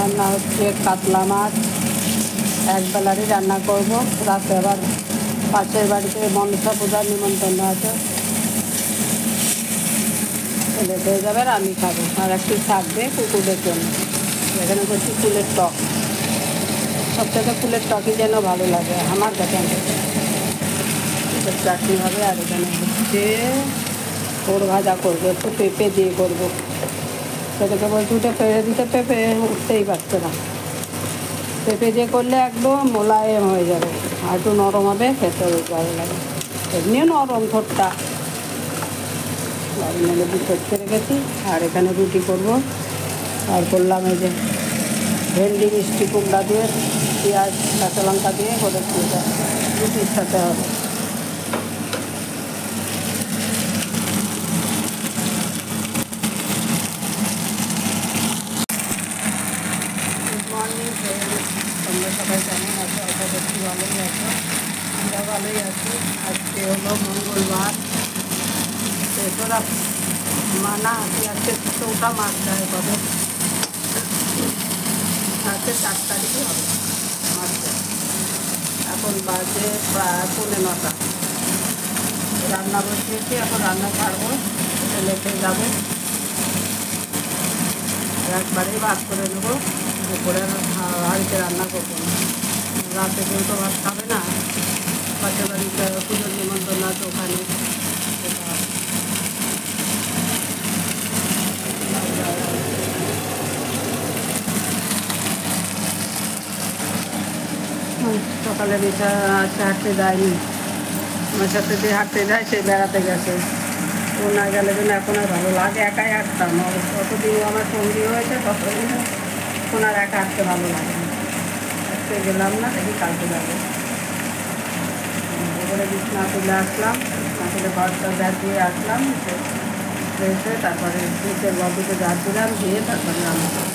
রান্না হচ্ছে কাতলা মাছ, একবেলারই রান্না করব। রাতে আবার পাশের বাড়িতে মনসা পূজার নিমন্ত্রণ আছে, ছেলে হয়ে যাবে আর আমি খাবো। আর একটু থাকবে কুকুরের জন্য। এখানে করছি ফুলের টক। সবথেকে ফুলের টকই যেন ভালো লাগে আমার কাছে। চাটনি হবে। আর এখানে হচ্ছে ওর ভাজা করবো, একটু পেঁপে দিয়ে করবো। সেটাকে বলছি উঠে পেড়ে দিতে, পেঁপে উঠতেই পারছে না। পেঁপে দিয়ে করলে একদম মোলায়েম হয়ে যাবে, আর একটু নরম হবে, খেতে ভালো লাগে। এমনিও নরম ঠোঁটটা। লেবু করতে রেখেছি। আর এখানে রুটি করব। আর করলাম এই যে ভেন্ডি মিষ্টি কুমড়া দিয়ে পেঁয়াজ কাঁচা লঙ্কা দিয়ে করে রুটির সাথে হবে। গুড মর্নিং ফ্রেন্ডস, তোমরা সবাই কেমন আছো? আশা করছি ভালোই আছো। আমরা ভালোই আছি। আজকে হলো মঙ্গলবার, তেসরা মানা আছি। আজকে 4টা মাস যায় কবে, আজকে 4 তারিখই হবে মাসে। এখন বাজে প্রায় 9:15। রান্না বসিয়েছি, এখন রান্না ছাড়বো, লেখে যাবে। একবারেই ভাত করে নেবো, দুপুরে হাঁড়িতে রান্না করবো না। রাতে কেউ তো ভাত খাবে না, পাশের বাড়িতে পুজোর নিমন্ত্রণ আছে, ওখানে সকালে বেচা আছে, হাঁটতে যায়নি। আমার সাথে যে হাঁটতে যায় সে বেড়াতে গেছে। ও না গেলে যেন এখন আর ভালো লাগে। একাই হাঁটতাম, কতদিন আমার সঙ্গী হয়েছে, ততদিন এখন আর একা হাঁটতে ভালো লাগে না। আজকে গেলাম না, দেখি কালকে যাবো। ওপরে বিছনা তুলে আসলাম, বিছনা তুলে ঘরটা ঝাড় দিয়ে আসলাম, এসে তারপরে নিচের বদুকে ঝাড় দিলাম, দিয়ে তারপরে রান্না করলাম।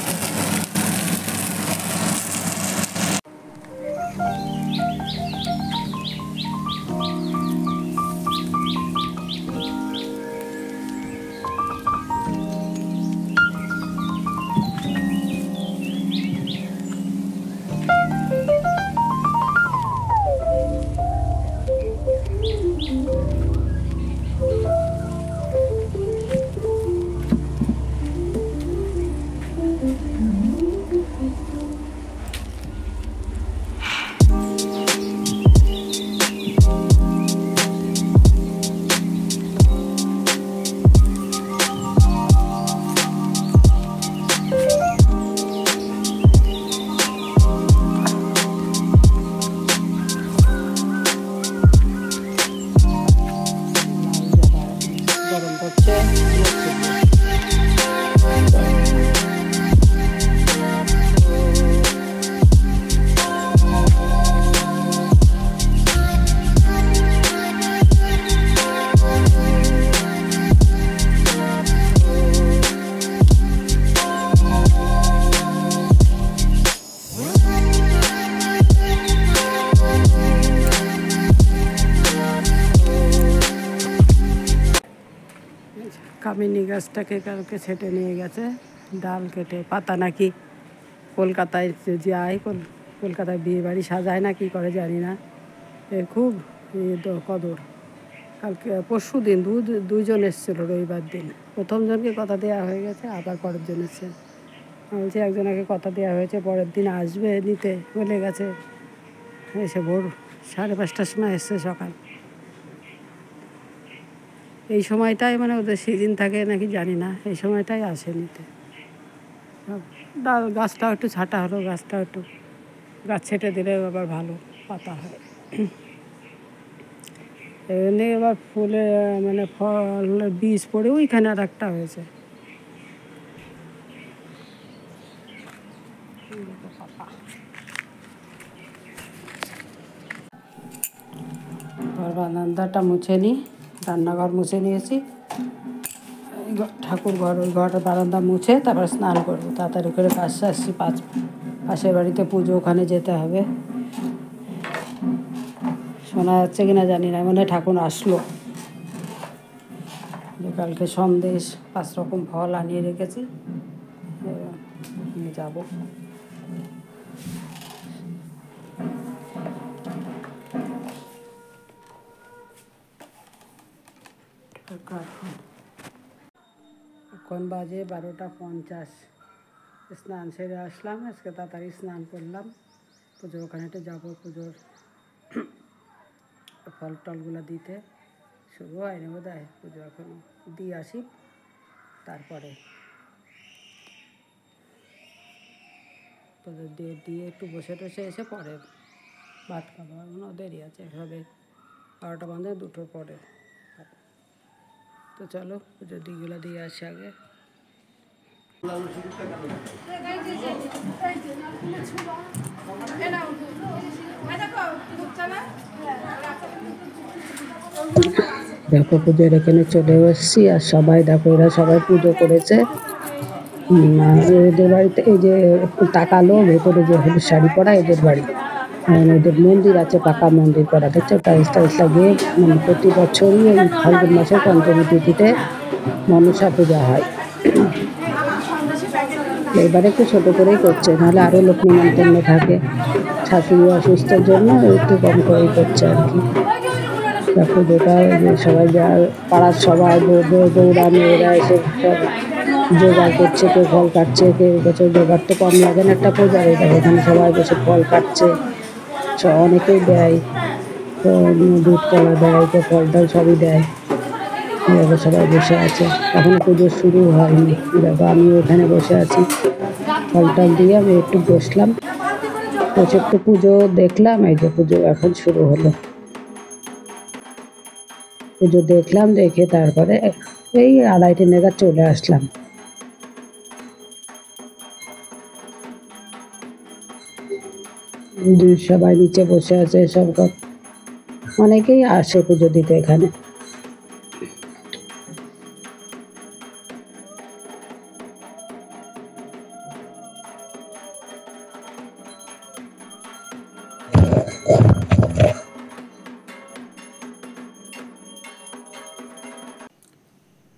গরম করছে। কামিনী গাছটাকে কালকে ছেটে নিয়ে গেছে, ডাল কেটে। পাতা নাকি কলকাতায় যায়, কলকাতায় বিয়ে বাড়ি সাজায় না কি করে জানি না, এর খুব কদর। কালকে পরশু দিন দুইজন এসেছিলো, রবিবার দিন। প্রথম জনকে কথা দেওয়া হয়ে গেছে, আবার পরের জন এসছে। বলছি একজনকে কথা দেওয়া হয়েছে, পরের দিন আসবে নিতে বলে গেছে। এসে ভোর 5:30টার সময় এসছে, সকাল। এই সময়টাই মানে ওদের সিজন থাকে নাকি জানি না, এই সময়টাই আসে নিতে। ডাল গাছটাও একটু ছাঁটা হলো, গাছটাও একটু গাছ ছেটে দিলে আবার ভালো পাতা হয়। এমনি এবার ফুলে মানে ফলের বীজ পড়ে ওইখানে আর একটা হয়েছে। বারান্দাটা মুছে নিই, রান্নাঘর মুছে নিয়েছি, ঠাকুর ঘর, ওই ঘরটা বারান্দা মুছে তারপরে স্নান করবো। তাড়াতাড়ি করে কাজ আসছি, পাশের বাড়িতে পুজো, ওখানে যেতে হবে। শোনা যাচ্ছে কিনা জানি না, মানে ঠাকুর আসলো। যে কালকে সন্দেশ 5 রকম ফল আনিয়ে রেখেছি, নিয়ে যাবো। এখন বাজে 12:50। স্নান সেরে আসলাম, আজকে তাড়াতাড়ি স্নান করলাম। পুজোর ওখানেটা যাবো, পুজোর ফল টলগুলো দিতে। শুরু হয়নি বোধ হয় পুজো, এখন দিয়ে আসি, তারপরে পুজো দিয়ে একটু বসে টসে এসে পরে ভাত খাবো। এখনও দেরি আছে, হবে 12টা বাজে, 2টোর পরে। তো চলো পুজোর দিকগুলো দিয়ে আসি আগে। দেখো পুজোর এখানে চলে এসেছি, আর সবাই দেখো এরা সবাই পুজো করেছে। এদের বাড়িতে এই যে তাকালো ভেতরে যে হলুদ শাড়ি পরা এদের বাড়ি, এদের মন্দির আছে, পাকা মন্দির করা, দেখছো টাইলস টাইলস লাগিয়ে। মানে প্রতি বছরই এই ফাল্গুন মাসের পঞ্চমী তিথিতে মনসা পূজা হয়। এবারে একটু ছোটো করেই করছে, নাহলে আরও লোক নিমন্ত্রণ থাকে। শাশুড়ি অসুস্থের জন্য একটু কম করেই করছে আর কি। পুজোটা যে সবাই যা পাড়ার সবাই বৌরা মেয়েরা এসে সব জোগাড় করছে, কেউ ফল কাটছে, কেউ বছর জোগাড় তো কম লাগে না একটা পূজার। এটা এখানে সবাই বসে ফল কাটছে, অনেকেই দেয়, তো দুধ কলা দেয়, তো ফল টল সবই দেয়। এভাবে সবাই বসে আছে, এখনো পুজো শুরু হয়নি। দেখো আমিও এখানে বসে আছি, ফল টল দিয়ে আমি একটু বসলাম, বসে একটু পুজো দেখলাম। এই যে পুজো এখন শুরু হলো, পুজো দেখলাম, দেখে তারপরে এই 2:30 নাগাদ চলে আসলাম। সবাই নিচে বসে আছে, সব অনেকেই আসে পুজো দিতে এখানে।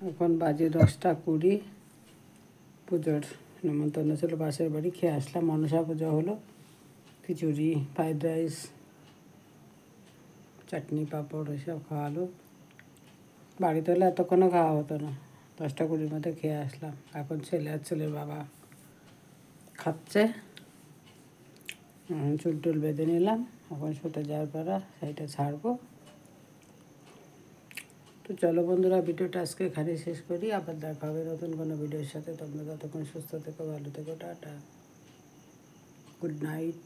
এখন বাজে 10:20। পুজোর নেমন্তন্ন ছিল পাশের বাড়ি, খেয়ে আসলাম। মনসা পুজো হলো, খিচুড়ি, ফ্রাইড রাইস, চাটনি, পাঁপড় এসব খাওয়ালো। বাড়িতে হলে এতক্ষণও খাওয়া হতো না, 10:20 মধ্যে খেয়ে আসলাম। এখন ছেলে আর ছেলের বাবা খাচ্ছে, চুল টুল বেঁধে নিলাম। এখন শুতে যাওয়ার পর সেইটা ছাড়বো। তো চলো বন্ধুরা, ভিডিওটা আজকে এখানে শেষ করি, আবার দেখা হবে নতুন কোনো ভিডিওর সাথে। তোমরা ততক্ষণ সুস্থ থেকো, ভালো থেকো, টাটা, গুড নাইট।